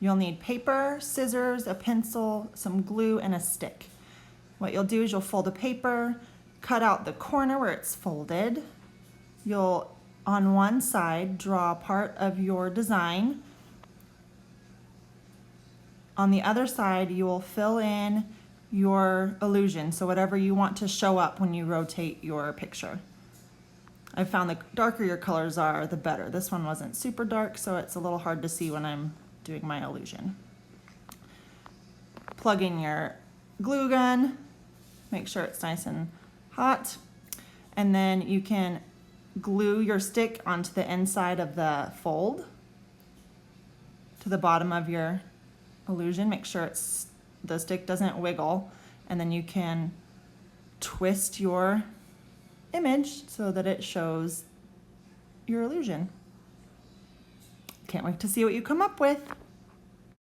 You'll need paper, scissors, a pencil, some glue, and a stick. What you'll do is you'll fold the paper, cut out the corner where it's folded. You'll, on one side, draw part of your design. On the other side, you will fill in your illusion, so whatever you want to show up when you rotate your picture. I've found the darker your colors are, the better. This one wasn't super dark, so it's a little hard to see when I'm doing my illusion. Plug in your glue gun, make sure it's nice and hot, and then you can glue your stick onto the inside of the fold to the bottom of your illusion. Make sure the stick doesn't wiggle, and then you can twist your image so that it shows your illusion. Can't wait to see what you come up with.